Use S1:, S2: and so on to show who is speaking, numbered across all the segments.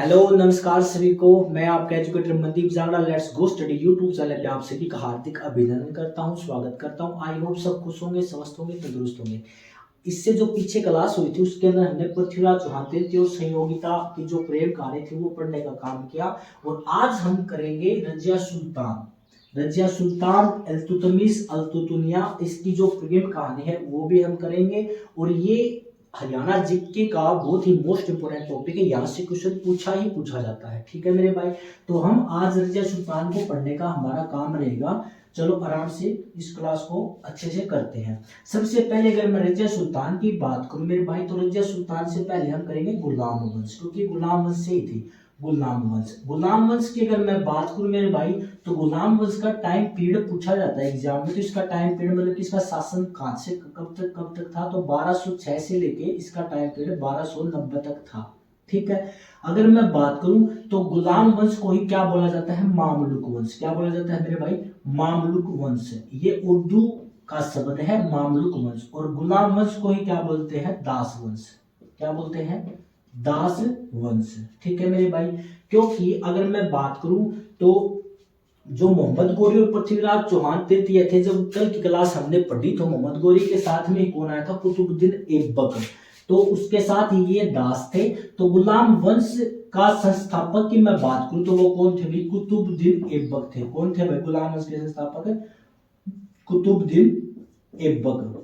S1: Hello नमस्कार सभी को। मैं आपका educator Mandeep Jangra let's go study YouTube channel पे आप सभी का हार्दिक अभिनंदन करता हूं, स्वागत करता हूं। आई होप सब खुश होंगे, स्वस्थ होंगे, तंदुरुस्त होंगे। इससे जो पीछे क्लास हुई थी उसके अंदर हमने पृथ्वीराज चौहान तृतीय और संयोगिता की जो प्रेम कहानी थी वो पढ़ने का काम किया। और आज हम करेंगे रजिया सुल्तान इल्तुतमिश अल्तुतुनिया, इसकी जो प्रेम कहानी है वो भी हम करेंगे। और ये हरियाणा जीके का बहुत ही मोस्ट इंपोर्टेंट टॉपिक है, यहाँ से क्वेश्चन पूछा ही पूछा जाता है। ठीक है मेरे भाई, तो हम आज रजिया सुल्तान को पढ़ने का हमारा काम रहेगा। चलो आराम से इस क्लास को अच्छे से करते हैं। सबसे पहले अगर मैं रजिया सुल्तान की बात करूं मेरे भाई, तो रजिया सुल्तान से पहले हम करेंगे गुलाम वंश, क्योंकि गुलाम वंश से ही थी गुलाम वंश की अगर मैं बात करूं मेरे भाई, तो गुलाम वंश का टाइम पीरियड पूछा जाता है एग्जाम में। तो इसका टाइम पीरियड मतलब कि इसका शासन कहां से कब तक था, तो 1206 से लेके इसका टाइम पीरियड 1290 तक था। ठीक है। अगर मैं बात करूं तो गुलाम वंश को ही क्या बोला जाता है, मामलुक वंश। क्या बोला जाता है मेरे भाई, मामलुक वंश। ये उर्दू का शब्द है मामलुक वंश। और गुलाम वंश को ही क्या बोलते हैं, दास वंश। क्या बोलते हैं, दास वंश। ठीक है मेरे भाई, क्योंकि अगर मैं बात करूं तो जो मोहम्मद गोरी और पृथ्वीराज चौहान तृतीय थे, जब कल की क्लास हमने पढ़ी तो मोहम्मद गोरी के साथ में कौन आया था, कुतुबुद्दीन ऐबक। तो उसके साथ ही ये दास थे। तो गुलाम वंश का संस्थापक की मैं बात करूं तो वो कौन थे भाई, कुतुबुद्दीन ऐबक थे। कौन थे भाई गुलाम वंश के संस्थापक, कुतुबुद्दीन ऐबक।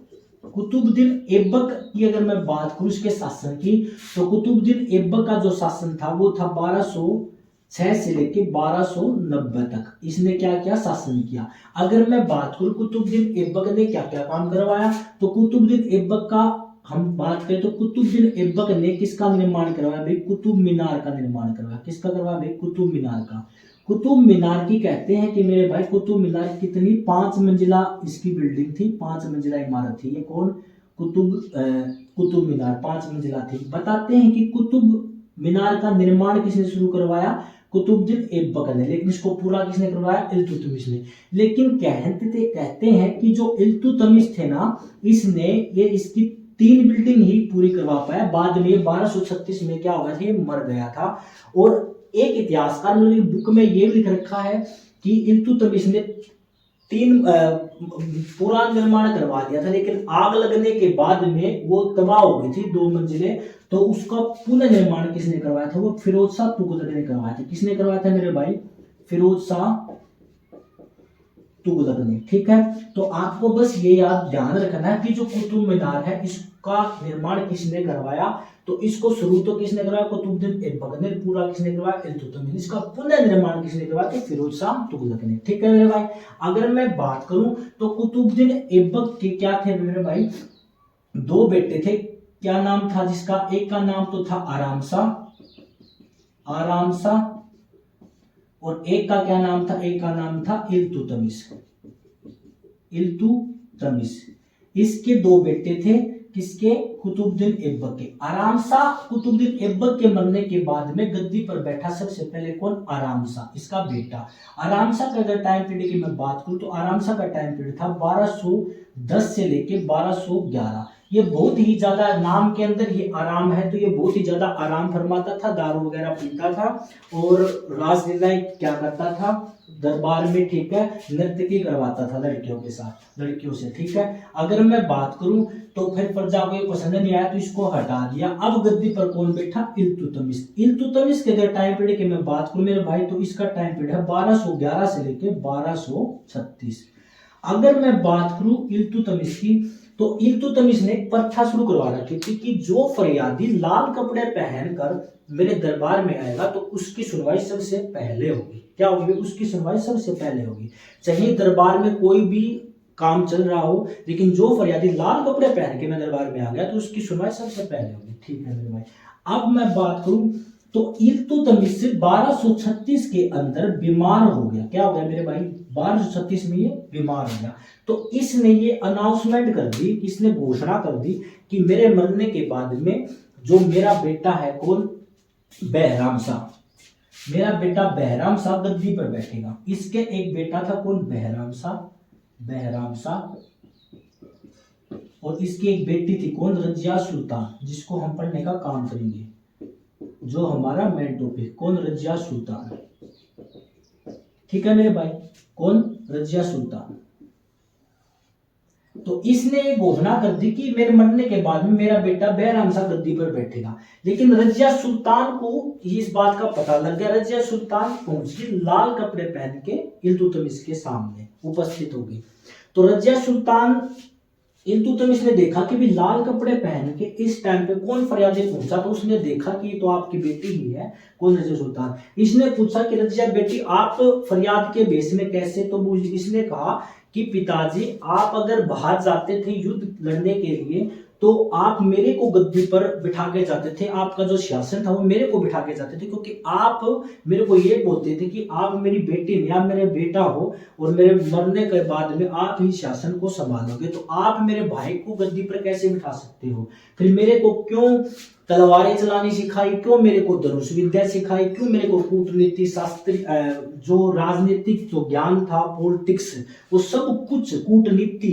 S1: कुतुबुद्दीन ऐबक की अगर मैं बात करूं इसके शासन की, तो कुतुबुद्दीन ऐबक का जो शासन था वो था 1206 से लेके 1290 तक। इसने क्या क्या शासन किया। अगर मैं बात करूं कुतुबुद्दीन ऐबक ने क्या क्या काम करवाया, तो कुतुबुद्दीन ऐबक का हम बात करें तो कुतुबुद्दीन ऐबक ने किसका निर्माण करवाया भाई, कुतुब मीनार का निर्माण करवाया। किसका करवाया भाई, कुतुब मीनार का। कुतुब मीनार की कहते हैं कि मेरे भाई कुतुब मीनार कितनी 5 मंजिला इसकी बिल्डिंग थी, 5 मंजिला इमारत थी। ये कौन, कुतुब मीनार 5 मंजिला थी। बताते हैं कि कुतुब मीनार का निर्माण किसने शुरू करवाया, कुतुबुद्दीन ऐबक ने। लेकिन इसको पूरा किसने करवाया, इल्तुतमिश ने। लेकिन कहते हैं कि जो इल्तुतमिश थे ना, इसने ये इसकी 3 बिल्डिंग ही पूरी करवा पाया। बाद में 1236 में क्या हुआ था, ये मर गया था। और एक इतिहासकार ने बुक में ये लिख रखा है कि इल्तुतमिश ने 3 पूरा निर्माण करवा दिया था, लेकिन आग लगने के बाद में वो तबाह हो गई थी 2 मंजिले। तो उसका पुनः निर्माण किसने करवाया था, वो फिरोज शाह तुगलक ने करवाया था। किसने करवाया था मेरे भाई, फिरोज शाह तुगलक ने। ठीक है, तो आपको बस ये याद ध्यान रखना है कि जो कुतुब मीनार है इसका निर्माण किसने करवाया, तो इसको शुरू तो किसने करवाया, कुतुबुद्दीन ऐबक ने। पूरा किसने करवाया, इल्तुतमिश। इसका पुनः निर्माण किसने करवाया, तो फिरोज शाह तुगलक ने। ठीक है मेरे भाई, अगर मैं बात करूं तो कुतुबुद्दीन ऐबक के क्या थे मेरे भाई, 2 बेटे थे। क्या नाम था जिसका, एक का नाम तो था आराम शाह, और एक का क्या नाम था, एक का नाम था इल्तुतमिश। इसके 2 बेटे थे, किसके, कुतुबुद्दीन ऐबक के। आराम शाह कुतुबुद्दीन ऐबक के मरने के बाद में गद्दी पर बैठा सबसे पहले कौन, आराम शाह, इसका बेटा। आराम शाह का अगर टाइम पीरियड की मैं बात करूं तो आराम शाह का टाइम पीरियड था 1210 से लेके 1211। ये बहुत ही ज्यादा, नाम के अंदर ये आराम है तो ये बहुत ही ज्यादा आराम फरमाता था, दारू वगैरह पीता था और रासलीलाएं क्या करता था दरबार में। ठीक है, नर्तकी करवाता था लड़कियों के साथ, लड़कियों से। ठीक है, अगर मैं बात करूं तो फिर प्रजा को ये पसंद नहीं आया तो इसको हटा दिया। अब गद्दी पर कौन बैठा, इल्तुतमिश। इल्तुतमिश के अगर टाइम पीरियड की मैं बात करूं मेरे भाई, तो इसका टाइम पीरियड है 1211 से लेके 1236। अगर मैं बात करूं इल्तुतमिश की, तो इल्तुतमिश ने प्रथा शुरू करवा रखी थी कि जो फरियादी लाल कपड़े पहनकर मेरे दरबार में आएगा तो उसकी सुनवाई सबसे पहले होगी। क्या होगी, उसकी सुनवाई सबसे पहले होगी। चाहे दरबार में कोई भी काम चल रहा हो, लेकिन जो फरियादी लाल कपड़े पहन के मेरे दरबार में आ गया तो उसकी सुनवाई सबसे पहले होगी। ठीक है मेरे भाई, अब मैं बात करूं तो इल्तुतमिश 1236 के अंदर बीमार हो गया। क्या हो गया मेरे भाई, 1236 में ये बीमार हो गया। तो इसने ये अनाउंसमेंट कर दी, इसने घोषणा कर दी कि मेरे मरने के बाद में जो मेरा बेटा है कौन, बहराम शाह, मेरा बेटा बहराम शाह गद्दी पर बैठेगा। इसके एक बेटा था कौन, बहराम शाह, और इसकी एक बेटी थी कौन, रजिया सुल्तान, जिसको हम पढ़ने का काम करेंगे। जो हमारा मेन टॉपिक, कौन? रजिया सुल्तान। ठीक है मेरे भाई, कौन? रजिया सुल्तान। तो इसने एक घोषणा कर दी कि मेरे मरने के बाद में मेरा बेटा बेआराम सा गद्दी पर बैठेगा। लेकिन रजिया सुल्तान को इस बात का पता लग गया। रजिया सुल्तान पहुंच गई लाल कपड़े पहन के इल्तुतमिश के सामने उपस्थित होगी। तो रजिया सुल्तान, इल्तुतमिश ने देखा कि भी लाल कपड़े पहन के इस टाइम पे कौन फरियादी पहुंचा। तो उसने देखा कि ये तो आपकी बेटी ही है, कौन? रजिया सुल्तान। इसने पूछा कि रजिया बेटी आप फरियाद के भेष में कैसे? तो इसने कहा कि पिताजी आप अगर बाहर जाते थे युद्ध लड़ने के लिए तो आप मेरे को गद्दी पर बिठा के जाते थे, आपका जो शासन था वो मेरे को बिठा के जाते थे, क्योंकि आप मेरे को ये बोलते थे कि आप मेरी बेटी नहीं, आप मेरे बेटा हो और मेरे मरने के बाद में आप ही शासन को संभालोगे। तो आप मेरे भाई को गद्दी पर कैसे बिठा सकते हो? फिर मेरे को क्यों तलवारें चलानी सिखाई, क्यों मेरे को धनुष विद्या सिखाई, क्यों मेरे को कूटनीति शास्त्र, जो राजनीतिक जो ज्ञान था, पॉलिटिक्स, वो सब कुछ, कूटनीति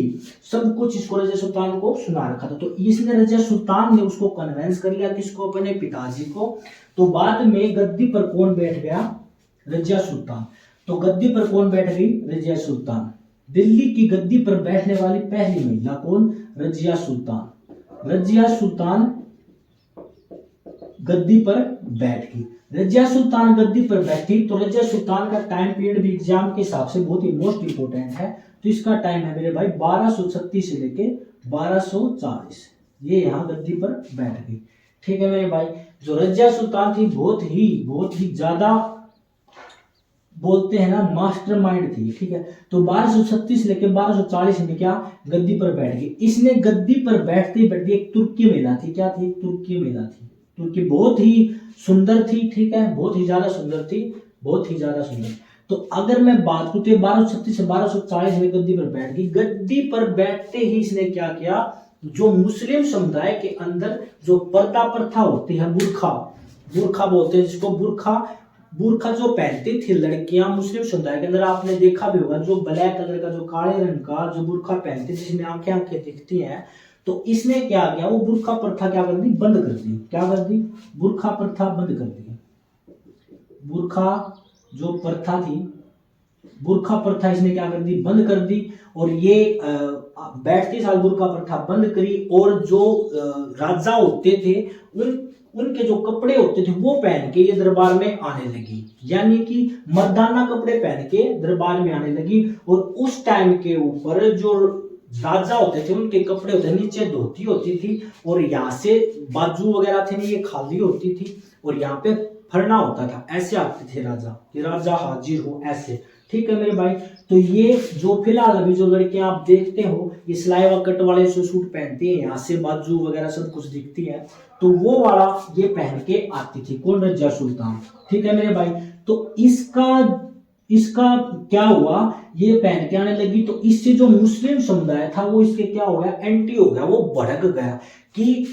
S1: सब कुछ इसको रजिया सुल्तान को सुना रखा था। तो इसने रजिया सुल्तान ने उसको कन्वेंस कर लिया, किसको? अपने पिताजी को। तो बाद में गद्दी पर कौन बैठ गया? रजिया सुल्तान। तो गद्दी पर कौन बैठ गई? रजिया सुल्तान। दिल्ली की गद्दी पर बैठने वाली पहली महिला कौन? रजिया सुल्तान। रजिया सुल्तान गद्दी पर बैठ गई। रजिया सुल्तान गद्दी पर बैठी। तो रजिया सुल्तान का टाइम पीरियड भी एग्जाम के हिसाब से बहुत ही मोस्ट इंपोर्टेंट है। तो इसका टाइम है मेरे भाई 1236 से लेके 1240, ये यहाँ गद्दी पर बैठ गई। ठीक है मेरे भाई, जो रजिया सुल्तान थी बहुत ही ज्यादा बोलते हैं ना मास्टरमाइंड थी। ठीक है, तो 1236 से लेके 1240 में क्या गद्दी पर बैठ गई। इसने गद्दी पर बैठते बैठते एक तुर्की महिला थी, क्या थी? तुर्की महिला थी। तुर्की बहुत ही सुंदर थी। ठीक है, बहुत ही ज्यादा सुंदर थी, बहुत ही ज्यादा सुंदर। तो अगर मैं बात करूं तो 1236 से 1240 में गद्दी पर बैठ गई। गद्दी पर बैठते ही इसने क्या किया? जो मुस्लिम समुदाय के अंदर जो पर्दा प्रथा होती है, बुर्खा बोलते हैं जिसको, बुर्खा जो पहनती थी लड़कियां मुस्लिम समुदाय के अंदर, आपने देखा भी होगा, जो ब्लैक कलर का, जो काले रंग का जो बुर्खा पहनती, जिसमें आंखें दिखती हैं। तो इसने क्या किया? वो बुर्खा प्रथा क्या कर दी? बंद कर दी। क्या कर दी? बुर्खा प्रथा बंद कर दी। बुर्खा जो प्रथा थी, बुर्खा प्रथा इसने क्या कर दी? बंद कर दी। और ये बैठती साल बुर्खा प्रथा बंद करी। और जो राजा होते थे उनके जो कपड़े होते थे वो पहन के ये दरबार में आने लगी, यानी कि मर्दाना कपड़े पहन के दरबार में आने लगी। और उस टाइम के ऊपर जो राजा होते थे उनके कपड़े होते, नीचे धोती होती थी और यहाँ से बाजू वगैरह थे नहीं, ये खाली होती थी और यहाँ पे फरना होता था। ऐसे आते थे राजा कि राजा हाजिर हो, ऐसे। ठीक है मेरे भाई, तो ये जो फिलहाल अभी जो लड़कियां आप देखते हो ये सिलाई व कट वाले जो सूट पहनती है, यहाँ से बाजू वगैरह सब कुछ दिखती है, तो वो वाला ये पहन के आती थी। कौन? रजिया सुल्तान। ठीक है मेरे भाई, तो इसका क्या हुआ? ये पहन के आने लगी तो इससे जो मुस्लिम समुदाय था वो इसके क्या हो गया? एंटी हो गया, वो भड़क गया कि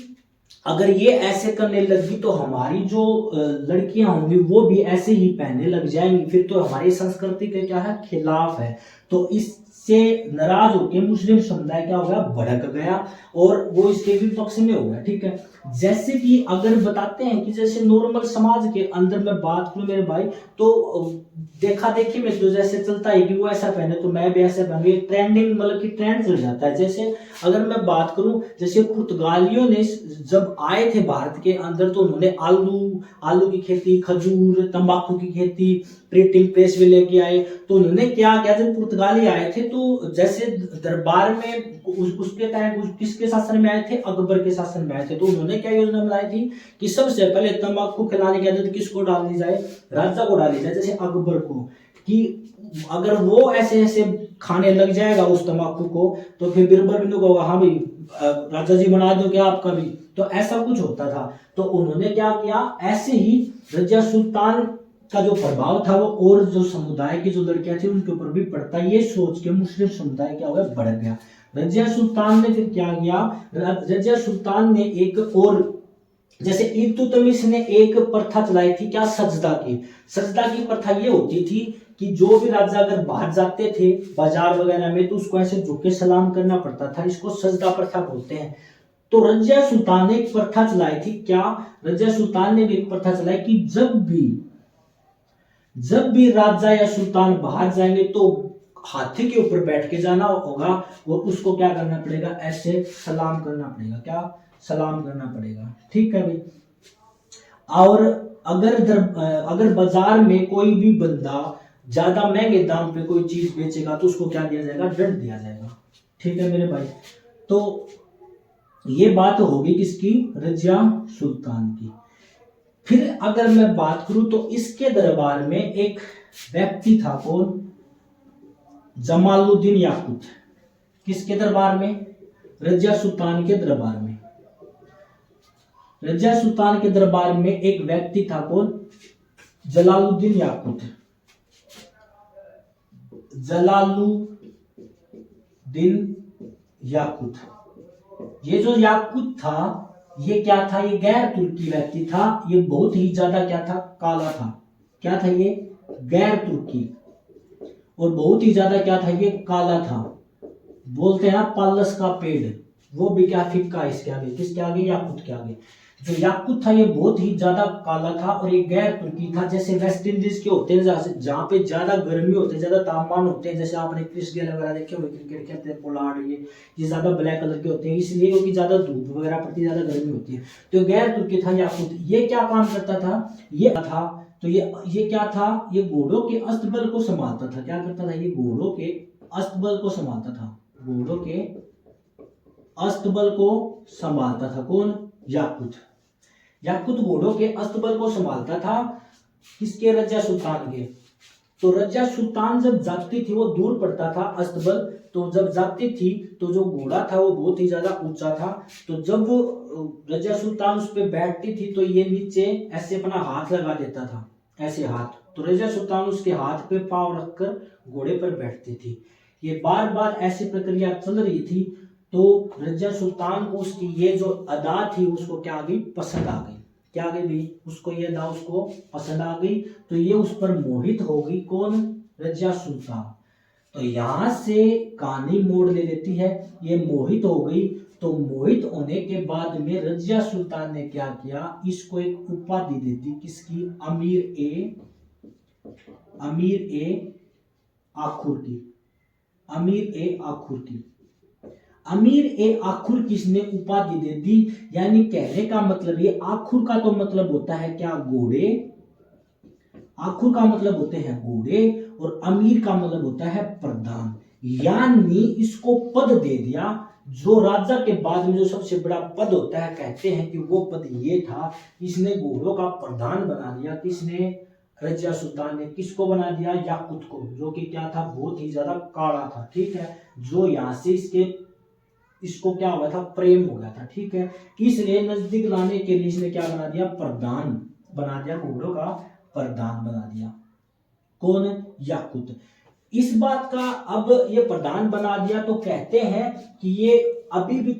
S1: अगर ये ऐसे करने लगी तो हमारी जो लड़कियां होंगी वो भी ऐसे ही पहनने लग जाएंगी, फिर तो हमारी संस्कृति के क्या है? खिलाफ है। तो इससे नाराज होकर मुस्लिम समुदाय क्या हो गया? भड़क गया और वो इसके भी पक्ष में हो गया। ठीक है, जैसे कि अगर बताते हैं कि जैसे नॉर्मल समाज के अंदर मैं बात करूं मेरे भाई, तो देखा देखी में जो जैसे चलता है कि वो ऐसा पहने तो मैं भी ऐसा पहनूं, ये ट्रेंडिंग मतलब कि ट्रेंड चल जाता है। जैसे अगर मैं बात करूं, जैसे पुर्तगालियों ने जब आए थे भारत के अंदर तो उन्होंने आलू की खेती, खजूर, तंबाकू की खेती, प्रिंटिंग प्रेस भी लेके आए। तो उन्होंने क्या किया? जब पुर्तगाली आए थे तो जैसे दरबार में उसके टाइम किसके शासन में आए थे? अकबर के शासन में आए थे। तो उन्होंने क्या योजना बनाई थी कि सबसे पहले तंबाकू खिलाने की आदत किसको डाली जाए? राजा को डाली जाए, जैसे अकबर को, कि अगर वो ऐसे ऐसे खाने लग जाएगा उस तंबाकू को तो फिर बिरबल बिंदु को हाँ भाई राजा जी बना दो क्या आपका भी, तो ऐसा कुछ होता था। तो उन्होंने क्या किया? ऐसे ही रजिया सुल्तान का जो प्रभाव था वो और जो समुदाय की जो लड़कियां थी उनके ऊपर भी पड़ता, ये सोच के मुस्लिम समुदाय क्या हुआ? बढ़ गया। रजिया सुल्तान ने फिर क्या किया? रजिया सुल्तान ने एक और, जैसे इल्तुतमिश ने एक प्रथा चलाई थी, क्या? सजदा की प्रथा ये होती थी कि जो भी राजा अगर बाहर जाते थे बाजार वगैरह में तो उसको ऐसे झुक के सलाम करना पड़ता था। इसको सजदा प्रथा बोलते हैं। तो रजिया सुल्तान ने एक प्रथा चलाई थी। क्या? रजिया सुल्तान ने भी एक प्रथा चलाई कि जब भी राजा या सुल्तान बाहर जाएंगे तो हाथी के ऊपर बैठ के जाना होगा और उसको क्या करना पड़ेगा, ऐसे सलाम करना पड़ेगा। क्या? सलाम करना पड़ेगा। ठीक है भाई। और अगर बाजार में कोई भी बंदा ज्यादा महंगे दाम पे कोई चीज बेचेगा तो उसको क्या दिया जाएगा, दंड दिया जाएगा। ठीक है मेरे भाई। तो ये बात होगी किसकी, रजिया सुल्तान की। फिर अगर मैं बात करूं तो इसके दरबार में एक व्यक्ति था, कौन, जमालुद्दीन याकुत। किसके दरबार में, रजिया सुल्तान के दरबार में। रजिया सुल्तान के दरबार में एक व्यक्ति था, कौन, जलालुद्दीन याकुत। जलालुद्दीन याकुत। ये जो याकुत था, ये क्या था, ये गैर तुर्की व्यक्ति था। ये बहुत ही ज्यादा क्या था, काला था। क्या था ये, गैर तुर्की, और बहुत ही ज्यादा क्या था, ये काला था। बोलते हैं ना पालस का पेड़, वो भी क्या फिक्का इसके आगे, किसके आगे, याकुत के आगे। जो याकुत था ये बहुत ही ज्यादा काला था और ये गैर तुर्की था। जैसे वेस्ट इंडीज के होते हैं, जहाँ पे ज्यादा गर्मी होती है, ज्यादा तापमान होते हैं, जैसे आपने क्रिस गेल वगैरह देखे होंगे, क्रिकेट खेलते हैं, पोलार्ड, ये ज्यादा ब्लैक कलर के होते हैं, इसलिए क्योंकि ज्यादा धूप वगैरह पड़ती है, ज्यादा गर्मी होती है। तो गैर तुर्की था याकुत। ये क्या काम करता था, ये था, तो ये क्या था, ये घोड़ों के अस्तबल को संभालता था। क्या करता था, ये घोड़ों के अस्तबल को संभालता था। घोड़ों के अस्तबल को संभालता था कौन, याकुत। याकुत घोड़ों के अस्तबल को संभालता था, किसके, रजिया सुल्तान के। तो रजिया सुल्तान जब जाती थी, वो दूर पड़ता था अस्तबल, तो जब जाती थी तो जो घोड़ा था वो बहुत ही ज्यादा ऊंचा था। तो जब वो रजिया सुल्तान उस पर बैठती थी तो ये नीचे ऐसे अपना हाथ लगा देता था, ऐसे हाथ। तो रजिया सुल्तान उसके हाथ पे पांव रखकर घोड़े पर बैठती थी। ये बार बार ऐसी प्रक्रिया चल रही थी। तो रजिया सुल्तान को उसकी ये जो अदा थी उसको क्या आ गई, पसंद आ गई। क्या आ गई भी, उसको ये अदा उसको पसंद आ गई। तो ये उस पर मोहित हो गई, कौन, रजिया सुल्तान। तो यहां से कहानी मोड़ ले लेती है, ये मोहित हो गई। तो मोहित होने के बाद में रजिया सुल्तान ने क्या किया, इसको एक उपाधि दे दी, किसकी, अमीर ए आखुर की। अमीर ए आखुर की। अमीर ए आखुर किसने उपाधि दे दी। यानी कहने का मतलब, ये आखुर का तो मतलब होता है क्या, घोड़े। आखुर का मतलब होते हैं घोड़े और अमीर का मतलब होता है प्रधान। यानी इसको पद दे दिया, जो राजा के बाद में जो सबसे बड़ा पद होता है, कहते हैं कि वो पद ये था। इसने घोड़ों का प्रधान बना दिया, किसने, रजिया सुल्तान ने। किसको बना दिया, याकुत को, जो कि क्या था, बहुत ही ज्यादा काला था। ठीक है, जो यहाँ से इसको क्या हो गया था, प्रेम हो गया था। ठीक है, इसलिए नजदीक लाने के लिए इसने क्या बना दिया, प्रधान बना दिया, घोड़ों का प्रधान बना दिया, कौन, याकुत। इस बात का अब ये प्रधान बना दिया तो कहते हैं कि ये अभी भी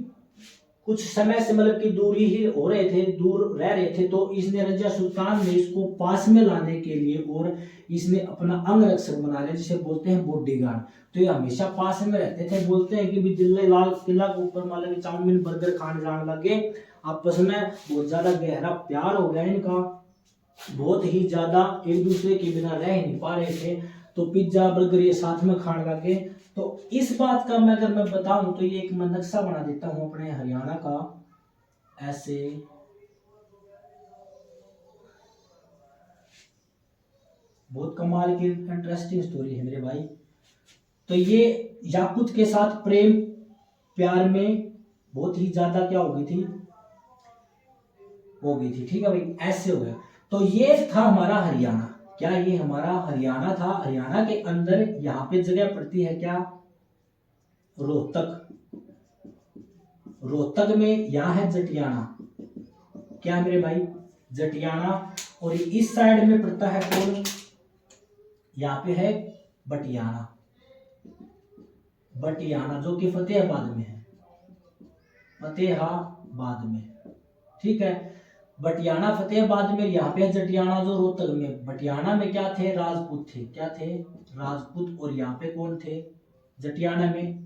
S1: कुछ समय से मतलब की दूरी ही हो रहे थे, दूर रह रहे थे। तो इसने, रजिया सुल्तान ने इसको पास में लाने के लिए और इसने अपना अंगरक्षक बना लिया, जिसे बोलते हैं बॉडीगार्ड। तो ये हमेशा पास में रहते थे। बोलते हैं कि भी दिल्ली लाल किला के ऊपर मान लो चाउमीन बर्गर खाने जाने लगे, आपस में बहुत ज्यादा गहरा प्यार हो गया इनका, बहुत ही ज्यादा एक दूसरे के बिना रह नहीं पा रहे थे। तो पिज्जा बर्गर ये साथ में खाने लगे। तो इस बात का मैं अगर मैं बताऊं तो ये एक मैं नक्शा बना देता हूं अपने हरियाणा का, ऐसे बहुत कमाल की इंटरेस्टिंग स्टोरी है मेरे भाई। तो ये याकुत के साथ प्रेम प्यार में बहुत ही ज्यादा क्या हो गई थी, ठीक है भाई, ऐसे हो गया। तो ये था हमारा हरियाणा। क्या ये हमारा हरियाणा था। हरियाणा के अंदर यहाँ पे जगह पड़ती है क्या, रोहतक। रोहतक में यहाँ है जटियाना। क्या मेरे भाई, जटियाना। और इस साइड में पड़ता है कौन, यहाँ पे है बटियाना। बटियाना जो कि फतेहाबाद में है, फतेहाबाद में। ठीक है, बटियाना फतेहाबाद में, यहाँ पे जटियाना जो रोहतक में। बटियाना में क्या थे, राजपूत थे। क्या थे, राजपूत। और यहाँ पे कौन थे, जटियाना में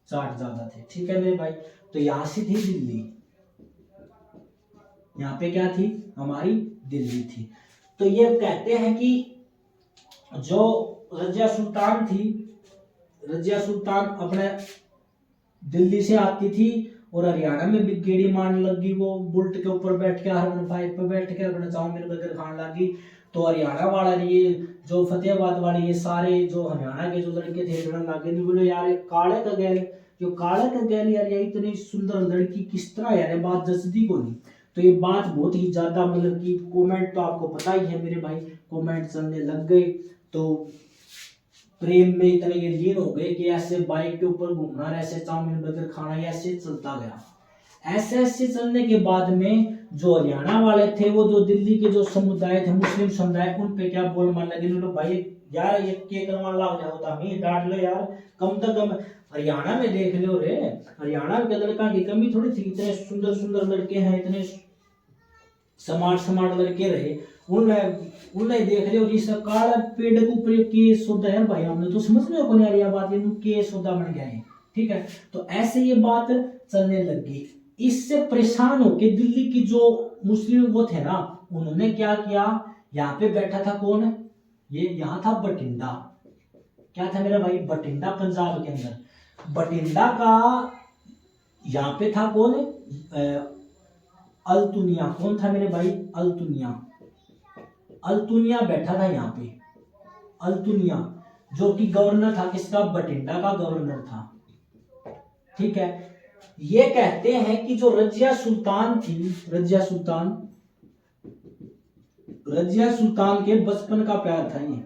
S1: जाट ज्यादा थे। ठीक है मेरे भाई। तो यहाँ से थी दिल्ली, यहाँ पे क्या थी, हमारी दिल्ली थी। तो ये कहते हैं कि जो रजिया सुल्तान थी, रजिया सुल्तान अपने दिल्ली से आती थी और हरियाणा में भी गेड़ी मारने लगी। वो बुल्ट के ऊपर बैठ के, हरमन फाइव पे बैठ के अपने चाउमीन बर्गर खाने लगी। तो हरियाणा वाला ये जो फतेहाबाद वाले ये सारे जो हरियाणा के जो लड़के थे लड़ने लगे, नहीं बोले यार काले का गैल, जो काले का गैल यार ये इतनी सुंदर लड़की किस तरह यार, बात जचती को नहीं। तो ये बात बहुत ही ज्यादा मतलब कि कमेंट तो आपको पता ही है मेरे भाई, कमेंट चलने लग गए। तो प्रेम में इतने ये लीन हो गए कि ऐसे बाइक के ऊपर घूमना, ऐसे चाउमीन बर्गर खाना, ऐसे चलता गया। ऐसे ऐसे चलने के बाद में जो हरियाणा वाले थे, वो जो दिल्ली के जो समुदाय थे, मुस्लिम समुदाय, उन पे क्या बोल मारने लगे, तो भाई यार ये के करवाने लग जाओ, हमें डांट लो यार, कम से कम हरियाणा में देख लो रे, हरियाणा के लड़का की कमी थोड़ी थी, इतने सुंदर सुंदर लड़के हैं, इतने स्मार्ट स्मार्ट लड़के रहे, उन्हें देख रहे हो जिस काला पेड़ के ऊपर केस होता है भाई, हमने तो समझ में कौन आ रही बात, ये केस होता बन गया है, ठीक है। तो ऐसे ये बात चलने लगी। इससे परेशान होके दिल्ली की जो मुस्लिम वो थे ना, उन्होंने क्या किया, यहाँ पे बैठा था कौन, ये यहाँ था बठिंडा, क्या था मेरा भाई, बठिंडा, पंजाब के अंदर बठिंडा का, यहाँ पे था कौन, अल्तुनिया, कौन था मेरे भाई, अल्तुनिया, अल्तुनिया बैठा था यहाँ पे, अल्तुनिया जो कि गवर्नर था किसका, बठिंडा का गवर्नर था, ठीक है। ये कहते हैं कि जो रजिया सुल्तान थी, रजिया सुल्तान, रजिया सुल्तान के बचपन का प्यार था ये,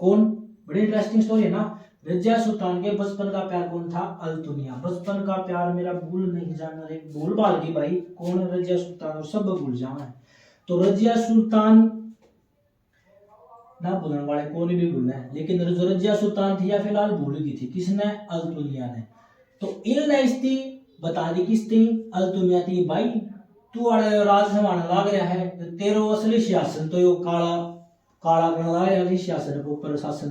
S1: कौन, बड़ी इंटरेस्टिंग स्टोरी है ना। रजिया सुल्तान के बचपन का प्यार कौन था, अल्तुनिया। बचपन का प्यार मेरा भूल नहीं जाना रे, भूल भाल गई भाई, कौन है रजिया सुल्तान, और सब भूल जाना। तो रजिया सुल्तान ना भूलने वाले कौन भी भूलना है, लेकिन जो रजिया सुल्तान थी या फिलहाल भूल गई थी, किसने, अल्तुनिया ने। तो इन थी बता दी किस थी, अल्तुनिया थी। भाई तू अड़े राज संभालने लग रहा है, तेरो असली शासन तो यो काला काला करने लग रहा है शासन को, प्रशासन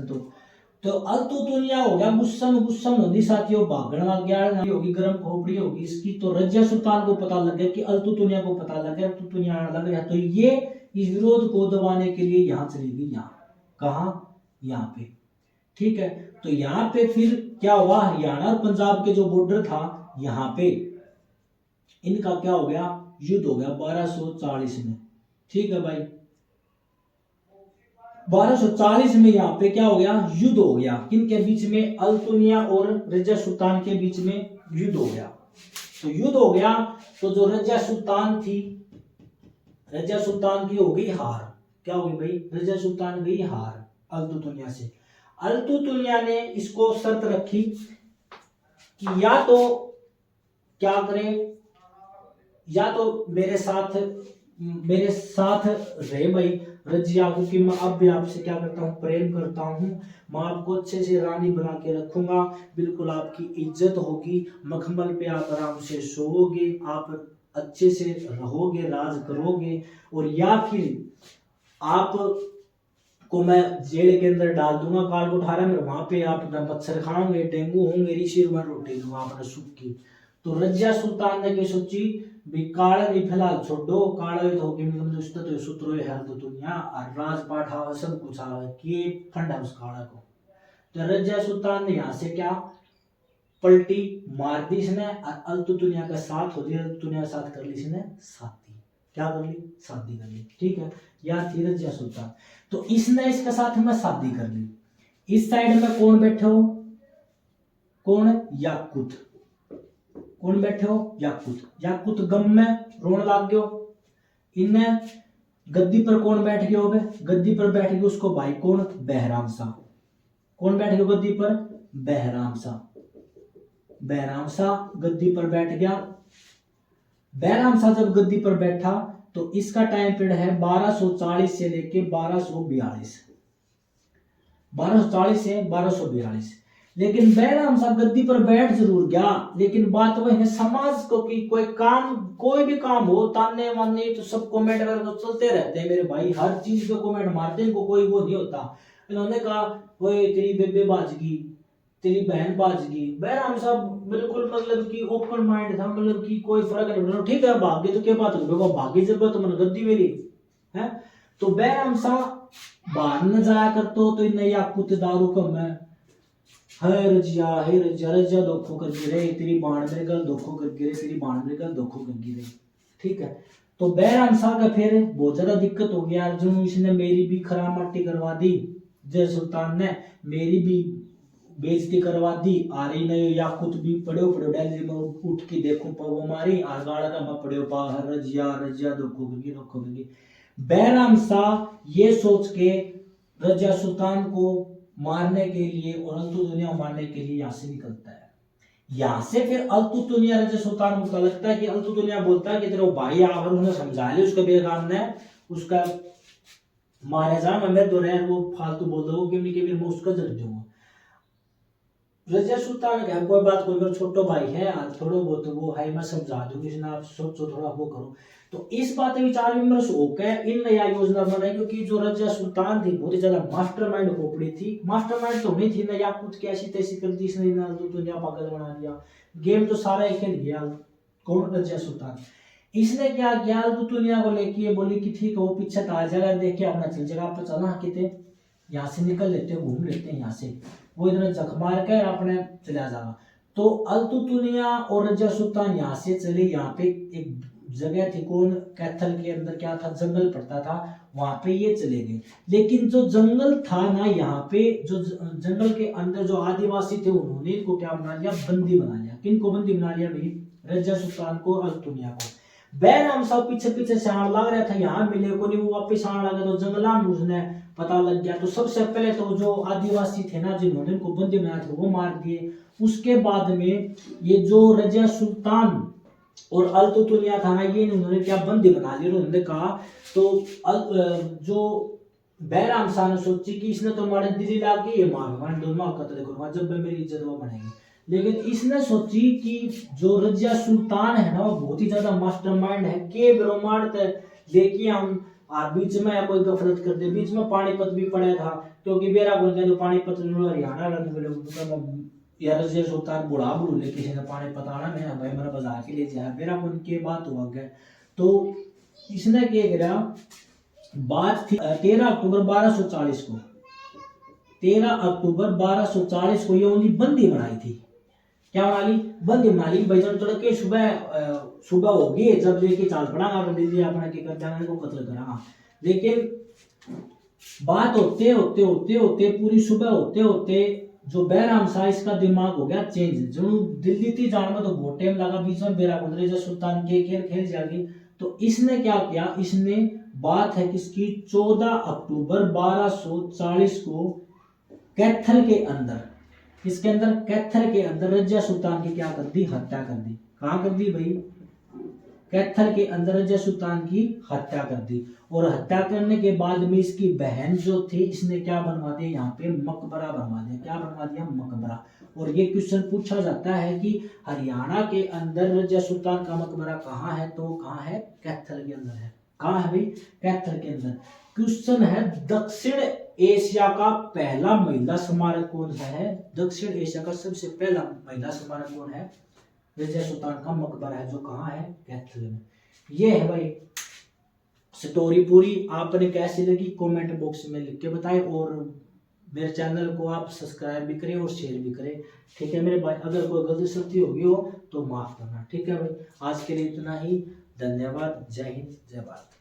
S1: तो अल्तुनिया हो गया गुस्सा में, गुस्सा में होगी साथियों, भागने लग गया, होगी गर्म खोपड़ी होगी इसकी। तो रजिया सुल्तान को पता लग गया कि अल्तुनिया को पता लग गया, अल्तुनिया आने लग गया, तो ये इस विरोध को दबाने के लिए यहाँ चली गई, यहाँ कहा, यहाँ पे, ठीक है। तो यहाँ पे फिर क्या हुआ, हरियाणा और पंजाब के जो बॉर्डर था, यहाँ पे इनका क्या हो गया, युद्ध हो गया 1240 में, ठीक है भाई। 1240 में यहाँ पे क्या हो गया, युद्ध हो गया, किनके बीच में, अल्तुनिया और रजिया सुल्तान के बीच में युद्ध हो गया। तो युद्ध हो गया, तो जो रजिया सुल्तान थी, रजिया सुल्तान की हो गई हार, क्या हो गई भाई, रजिया सुल्तान गई हार अल्तुनिया से। अल्तुनिया ने इसको शर्त रखी कि या तो क्या करे, या तो मेरे साथ रहे भाई रजिया को, कि मैं अब भी आपसे क्या करता हूँ, प्रेम करता हूँ, मैं आपको अच्छे से रानी बना के रखूंगा, बिल्कुल आपकी इज्जत होगी, मखमल पे आप आराम से सोओगे, आप अच्छे से रहोगे, राज करोगे, और या फिर आप को मैं जेल के अंदर डाल दूंगा काल को 18 में, वहां पे आप मच्छर खाओगे, डेंगू होंगे, ऋषि रोटी दूंगा आपने सूखी। तो रजिया सुल्तान ने क्या सोची, भी काला भी फिलहाल छोड़ो, काला तो होगी मतलब तो सूत्रो है तो दुनिया और राजपाट हावा सब कुछ हावा कि फंडा उस काला को। तो रजिया सुल्तान ने यहाँ से क्या पलटी मार दी इसने, और अल्तुनिया का साथ हो दिया, अल्तुनिया का साथ कर ली इसने शादी, क्या कर ली, शादी कर ली, ठीक है। या थी रजिया सुल्तान, तो इसने इसके साथ में शादी कर ली। इस साइड में कौन बैठे हो, कौन, याकूत, कौन बैठे हो, याकूत, याकूत गम में रोने लग गयो। इन्हें गद्दी पर कौन बैठ गया होगा, गद्दी पर बैठ गया उसको भाई कौन, बहराम शाह, कौन बैठ गया गद्दी पर, बहराम शाह, बहराम शाह गद्दी पर बैठ गया। बहराम शाह जब गद्दी पर बैठा तो इसका टाइम पीरियड है 1240 से लेके 1242, 1240 से 1242। लेकिन बहराम शाह गद्दी पर बैठ जरूर गया, लेकिन बात वह है समाज को कि कोई भी काम हो, ताने माने तो सब कमेंट वगैरह तो चलते रहते हैं मेरे भाई, हर चीज पे कमेंट मारते हैं, इनको कोई वो नहीं होता। इन्होंने कहा वो तेरी बेबे बाजगी, तेरी बहन बाजगी, बहराम साहब बिल्कुल मतलब कि ओपन माइंड था, मतलब कि कोई फर्क नहीं पड़ा, ठीक है भाग्य तो क्या बात है, देखो भाग्य जब तो मन गद्दी मेरी है। तो बैराम सा बाहर न जाया करतो तो इन याकूत दारू कम है, है रजिया दोखो कर गिरे तेरी बाण मेरे गल दोखो कर गिरे, तेरी बाण मेरे गल दोखो कर गिरे, ठीक है। तो बैराम सा का फिर बहुत ज्यादा दिक्कत हो गया, अर्जुन इसने मेरी भी खराब माटी करवा दी, जय सुल्तान ने मेरी भी बेइज्जती करवा दी, आ रही नहीं याकूत भी पड़ो पड़ो दिल्ली में उठ के देखूं पवो मारी आ गाड़ा का मैं पड़ो पा रजिया दोखो करके बैराम सा ये सोच के रजिया सुल्तान को मारने के लिए और अल्तु दुनिया मारने के लिए यहाँ से निकलता है। यहाँ से फिर अल्तु दुनिया रजिया सुल्तान को लगता है कि अल्तु दुनिया बोलता है कि तेरे भाई अगर उन्हें समझा ले उसका बेगाम ने उसका मारे जा, मैं तो रह वो फालतू बोल दो कि मैं उसका जड़ दूंगा। रजिया सुल्तान कहा कोई बात कोई मेरा छोटो भाई है थोड़ा बहुत वो है मैं समझा दूंगी, आप सोचो थोड़ा वो करो। तो इस बात विचार विमर्श होकर इन नया योजना बनाई, क्योंकि जो रजिया सुल्तान थी बहुत ही ज्यादा मास्टरमाइंड खोपड़ी थी, मास्टरमाइंड तो नहीं थी नया कुछ कैसी तैसी कर दी इसने, दुनिया पागल बना दिया, गेम तो सारा एक खेल गया। कौन? रजिया सुल्तान। इसने क्या किया दुनिया को लेके बोली कि ठीक है वो पीछे आ जाएगा, देख के अपना चल जाएगा, आप चलना किते यहाँ से निकल लेते हैं घूम लेते हैं यहाँ से, वो इधर जख मार कर अपने चला जाएगा। तो अल्तुतुनिया और रजिया सुल्तान यहाँ से चले, यहाँ पे एक जगह थी कौन कैथल के अंदर क्या था जंगल पड़ता था, वहां पे ये चले गए। लेकिन जो जंगल था ना यहाँ पे जो जंगल के अंदर जो आदिवासी थे उन्होंने इनको क्या बना लिया, बंदी बना लिया। किनको बंदी बना लिया भाई? रजिया सुल्तान को, अल्तुनिया को। बैराम साहब पीछे पीछे से आने लग रहा था, यहाँ मिले को नहीं, वो वापिस आने लगा तो जंगला में उसने पता लग गया। तो सबसे पहले तो जो आदिवासी थे ना जिन्होंने इनको बंदी बनाया था वो मार दिए। उसके बाद में ये जो रजिया सुल्तान और अल्तुतुनिया था ना ये उन्होंने क्या बंदी बना लिया। उन्होंने कहा तो जो बैराम शाह ने सोची कि इसने तो हमारे दिल्ली लाके ये मार दोनों कत्ल करूंगा जब मेरी इज्जत वो बनेगी। लेकिन इसने सोची कि जो रजिया सुल्तान है ना वो बहुत ही ज्यादा मास्टरमाइंड है, के ब्रह्मांड लेके हम बीच में कोई गफलत कर दे। बीच में पानीपत भी पड़ा था, क्योंकि बेरा बोलते जो पानीपत हरियाणा या रजिया सुल्तान बुढ़ा बुढ़ूले किसी ने पानीपत आना मैं भाई मेरा बाजार के लिए जाया बेरा को उनके बात हुआ गया। तो इसने क्या करा, बात थी 13 अक्टूबर 1240 को, 13 अक्टूबर 1240 को ये उन्हें बंदी बनाई थी। क्या बना ली? बंदी बना ली। भाई चढ़ के सुबह होगी जब लेके चाल पड़ा दिल्ली अपना के कर को कत्ल करा। लेकिन बात होते होते होते होते पूरी सुबह होते होते जो बैराम शाह इसका दिमाग हो गया चेंज। जो दिल्ली थी जाने में तो बहुत टाइम लगा, बीच में बेरा रजिया सुल्तान के खेल जाएगी। तो इसने क्या किया, इसने बात है किसकी 14 अक्टूबर 1240 को कैथल के अंदर, इसके अंदर कैथल के अंदर रजिया सुल्तान की क्या कर दी, हत्या कर दी। कहाँ कर दी भाई? कैथल के अंदर रजिया सुल्तान की हत्या कर दी। और हत्या करने के बाद में इसकी बहन जो थी इसने क्या बनवा दिया, यहाँ पे मकबरा बनवा दिया। क्या बनवा दिया? मकबरा। और ये क्वेश्चन पूछा जाता है कि हरियाणा के अंदर रजिया सुल्तान का मकबरा कहाँ है, तो कहाँ है? कैथल के अंदर है। कहाँ है भाई? कैथल के अंदर। क्वेश्चन है दक्षिण एशिया का पहला महिला स्मारक कौन सा है? दक्षिण एशिया का सबसे पहला महिला स्मारक कौन है? रजिया सुल्तान का मकबरा है, जो कहाँ है? कैथल में। ये है भाई स्टोरी पूरी। आपने कैसी लगी कमेंट बॉक्स में लिख के बताएं, और मेरे चैनल को आप सब्सक्राइब भी करें और शेयर भी करें, ठीक है मेरे भाई। अगर कोई गलती सलती होगी हो तो माफ करना, ठीक है भाई। आज के लिए इतना ही, धन्यवाद, जय हिंद, जय भारत।